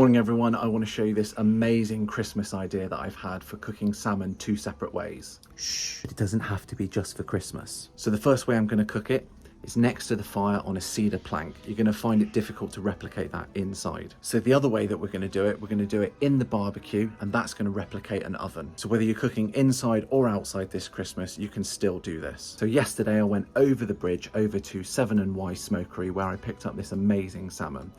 morning everyone, I want to show you this amazing Christmas idea that I've had for cooking salmon 2 separate ways. Shh, it doesn't have to be just for Christmas. So the first way I'm going to cook it is next to the fire on a cedar plank. You're going to find it difficult to replicate that inside. So the other way that we're going to do it in the barbecue, and that's going to replicate an oven. So whether you're cooking inside or outside this Christmas, you can still do this. So yesterday I went over the bridge over to Severn and Wye smokery where I picked up this amazing salmon.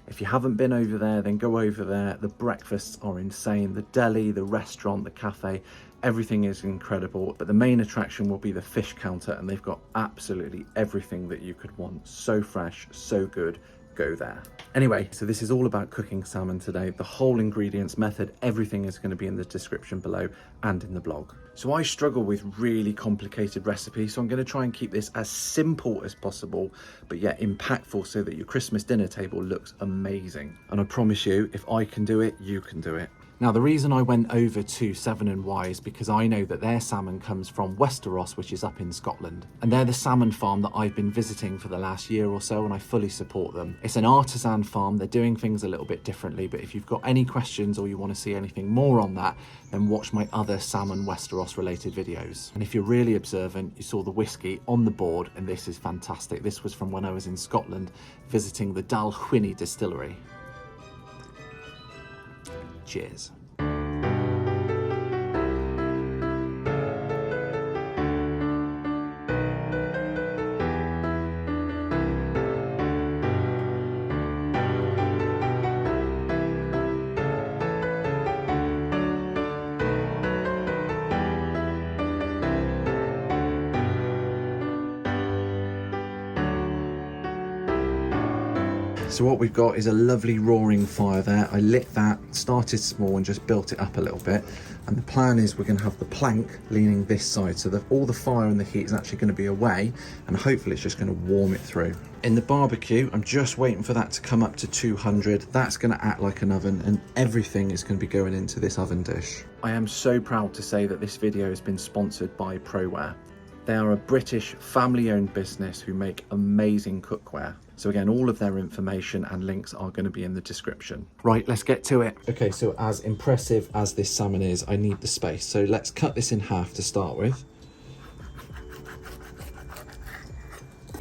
If you haven't been over there, then go over there. The breakfasts are insane. The deli, the restaurant, the cafe, everything is incredible. But the main attraction will be the fish counter, and they've got absolutely everything that you could want. So fresh, so good. Go there. Anyway, so this is all about cooking salmon today. The whole ingredients, method, everything is going to be in the description below and in the blog. So I struggle with really complicated recipes, so I'm going to try and keep this as simple as possible, but yet impactful so that your Christmas dinner table looks amazing. And I promise you, if I can do it, you can do it. Now, the reason I went over to Severn and Wye is because I know that their salmon comes from Westeros, which is up in Scotland. And they're the salmon farm that I've been visiting for the last year or so, and I fully support them. It's an artisan farm. They're doing things a little bit differently, but if you've got any questions or you want to see anything more on that, then watch my other salmon Westeros related videos. And if you're really observant, you saw the whiskey on the board, and this is fantastic. This was from when I was in Scotland visiting the Dalhousie distillery. Cheers. So what we've got is a lovely roaring fire there. I lit that, started small and just built it up a little bit. And the plan is we're going to have the plank leaning this side so that all the fire and the heat is actually going to be away, and hopefully it's just going to warm it through. In the barbecue, I'm just waiting for that to come up to 200. That's going to act like an oven, and everything is going to be going into this oven dish. I am so proud to say that this video has been sponsored by ProWare. They are a British family-owned business who make amazing cookware. So again, all of their information and links are going to be in the description. Right, let's get to it. Okay, so as impressive as this salmon is, I need the space. So let's cut this in half to start with.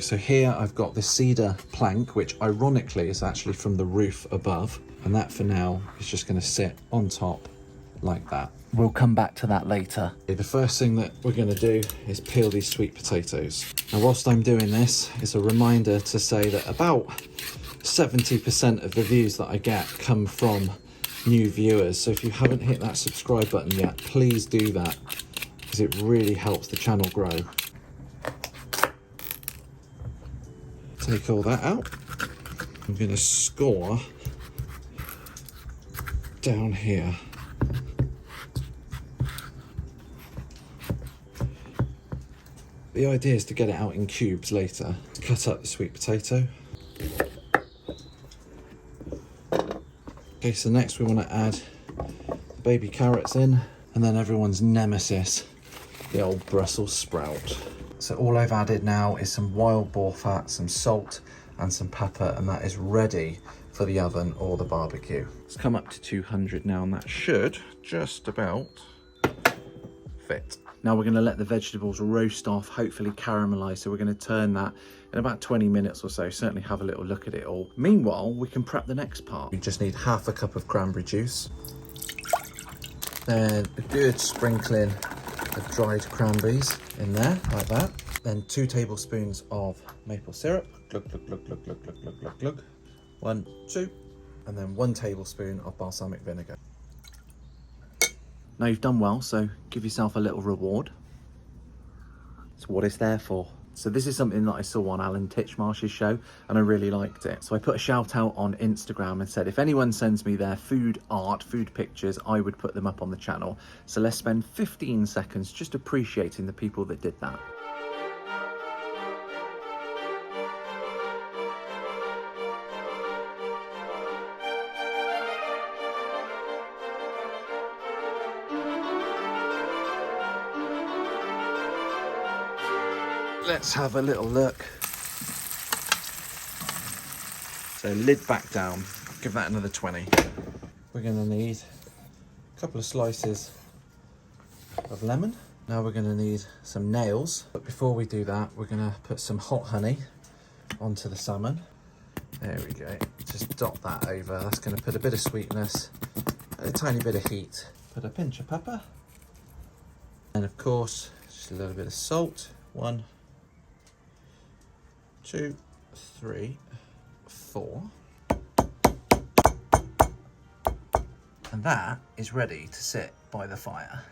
So here I've got the cedar plank, which ironically is actually from the roof above. And that for now is just going to sit on top like that. We'll come back to that later. The first thing that we're going to do is peel these sweet potatoes. Now, whilst I'm doing this, it's a reminder to say that about 70% of the views that I get come from new viewers. So if you haven't hit that subscribe button yet, please do that, because it really helps the channel grow. Take all that out. I'm going to score down here. The idea is to get it out in cubes later. Cut up the sweet potato. Okay, so next we want to add the baby carrots in, and then everyone's nemesis, the old Brussels sprout. So all I've added now is some wild boar fat, some salt and some pepper, and that is ready for the oven or the barbecue. It's come up to 200 now, and that should just about fit. Now we're going to let the vegetables roast off, hopefully caramelize. So we're going to turn that in about 20 minutes or so, certainly have a little look at it all. Meanwhile, we can prep the next part. We just need half a cup of cranberry juice, then a good sprinkling of dried cranberries in there, like that. Then 2 tablespoons of maple syrup, glug, glug, glug, glug, glug, glug, glug, glug, glug. 1, 2, and then 1 tablespoon of balsamic vinegar. Now you've done well, so give yourself a little reward. It's what it's there for. So this is something that I saw on Alan Titchmarsh's show, and I really liked it. So I put a shout out on Instagram and said, if anyone sends me their food art, food pictures, I would put them up on the channel. So let's spend 15 seconds just appreciating the people that did that. Let's have a little look. So lid back down, give that another 20. we're going to need a couple of slices of lemon. Now we're going to need some nails, but before we do that, we're going to put some hot honey onto the salmon. There we go. Just dot that over. That's going to put a bit of sweetness, a tiny bit of heat. Put a pinch of pepper, and of course, just a little bit of salt. 1, 2, 3, 4. And that is ready to sit by the fire.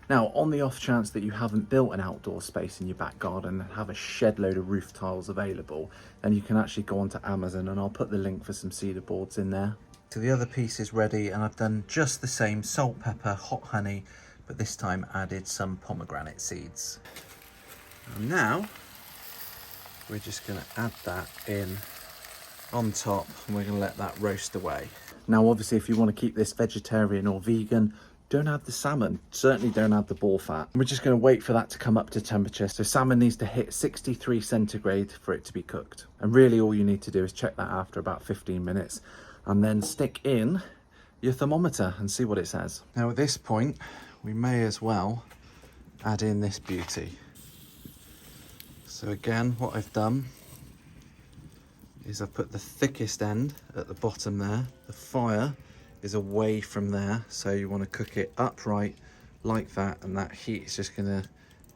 Now, on the off chance that you haven't built an outdoor space in your back garden and have a shed load of roof tiles available, then you can actually go onto Amazon, and I'll put the link for some cedar boards in there. So the other piece is ready, and I've done just the same: salt, pepper, hot honey, but this time added some pomegranate seeds. And now we're just going to add that in on top, and we're going to let that roast away. Now, obviously, if you want to keep this vegetarian or vegan, don't add the salmon. Certainly don't add the boar fat. We're just going to wait for that to come up to temperature. So salmon needs to hit 63 centigrade for it to be cooked. And really all you need to do is check that after about 15 minutes and then stick in your thermometer and see what it says. Now, at this point, we may as well add in this beauty. So again, what I've done is I've put the thickest end at the bottom there. The fire is away from there, so you want to cook it upright like that, and that heat is just going to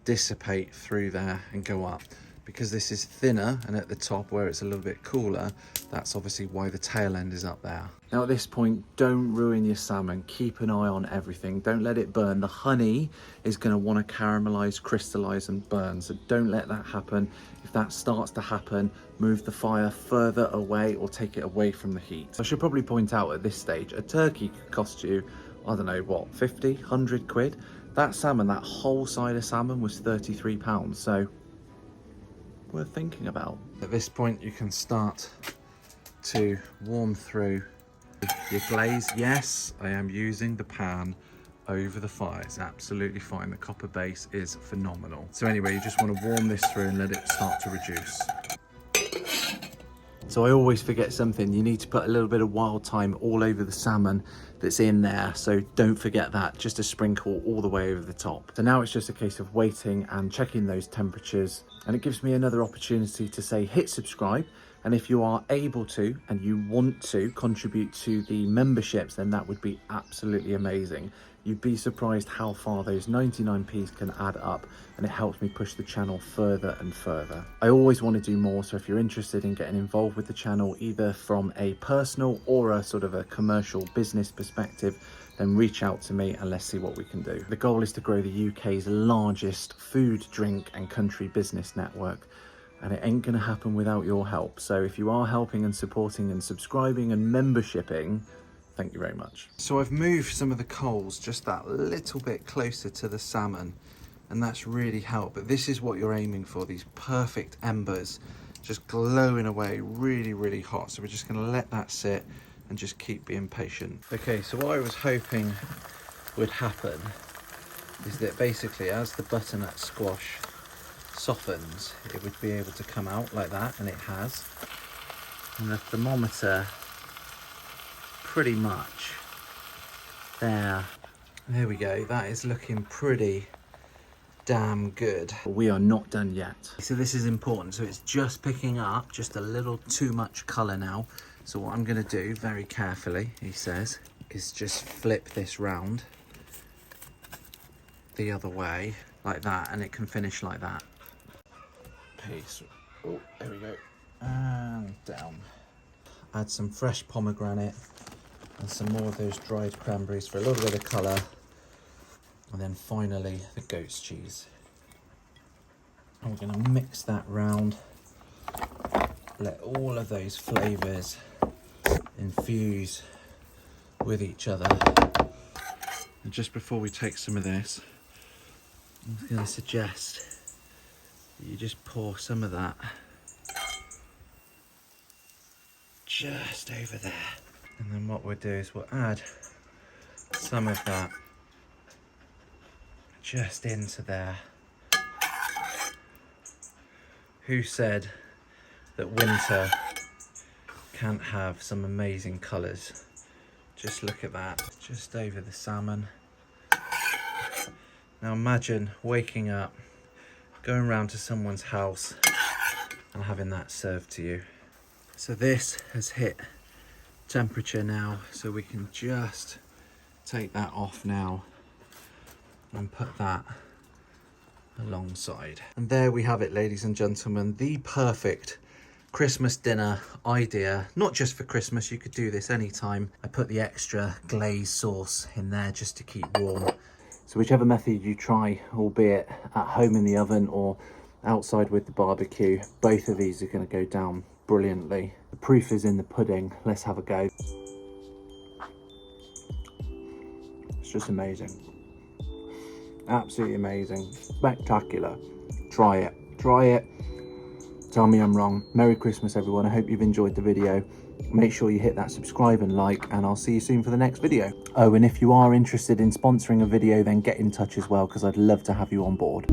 dissipate through there and go up. Because this is thinner and at the top where it's a little bit cooler, that's obviously why the tail end is up there. Now at this point, don't ruin your salmon. Keep an eye on everything. Don't let it burn. The honey is going to want to caramelize, crystallize and burn, so don't let that happen. If that starts to happen, move the fire further away or take it away from the heat. I should probably point out at this stage, a turkey could cost you, I don't know what, 50, 100 quid? That salmon, that whole side of salmon was £33, so worth thinking about. At this point, you can start to warm through your glaze. Yes, I am using the pan over the fire. It's absolutely fine. The copper base is phenomenal. So anyway, you just want to warm this through and let it start to reduce. So I always forget something. You need to put a little bit of wild thyme all over the salmon that's in there. So don't forget that, just a sprinkle all the way over the top. So now it's just a case of waiting and checking those temperatures. And it gives me another opportunity to say, hit subscribe. And if you are able to, and you want to contribute to the memberships, then that would be absolutely amazing. You'd be surprised how far those 99p's can add up, and it helps me push the channel further and further. I always want to do more, so if you're interested in getting involved with the channel, either from a personal or a sort of a commercial business perspective, then reach out to me and let's see what we can do. The goal is to grow the UK's largest food, drink and country business network, and it ain't gonna happen without your help. So if you are helping and supporting and subscribing and membershipping, thank you very much. So I've moved some of the coals just that little bit closer to the salmon, and that's really helped. But this is what you're aiming for, these perfect embers just glowing away, really, really hot. So we're just gonna let that sit and just keep being patient. Okay, so what I was hoping would happen is that basically as the butternut squash softens, it would be able to come out like that, and it has. And the thermometer pretty much there we go, that is looking pretty damn good. We are not done yet. So this is important. So it's just picking up just a little too much color now. So what I'm going to do very carefully, he says, is just flip this round the other way like that, and it can finish like that. Peace. Oh, there we go. And down. Add some fresh pomegranate and some more of those dried cranberries for a little bit of colour. And then finally the goat's cheese. And we're going to mix that round. Let all of those flavours infuse with each other. And just before we take some of this, I'm going to suggest that you just pour some of that just over there. And then what we'll do is we'll add some of that just into there. Who said that winter can't have some amazing colours? Just look at that, just over the salmon. Now imagine waking up, going round to someone's house and having that served to you. So this has hit temperature now, so we can just take that off now and put that alongside. And there we have it, ladies and gentlemen, the perfect Christmas dinner idea. Not just for Christmas, you could do this anytime. I put the extra glaze sauce in there just to keep warm. So whichever method you try, albeit at home in the oven or outside with the barbecue, both of these are going to go down brilliantly. The proof is in the pudding. Let's have a go. It's just amazing. Absolutely amazing. Spectacular. Try it. Try it. Tell me I'm wrong. Merry Christmas, everyone. I hope you've enjoyed the video. Make sure you hit that subscribe and like, and I'll see you soon for the next video. Oh, and if you are interested in sponsoring a video, then get in touch as well, because I'd love to have you on board.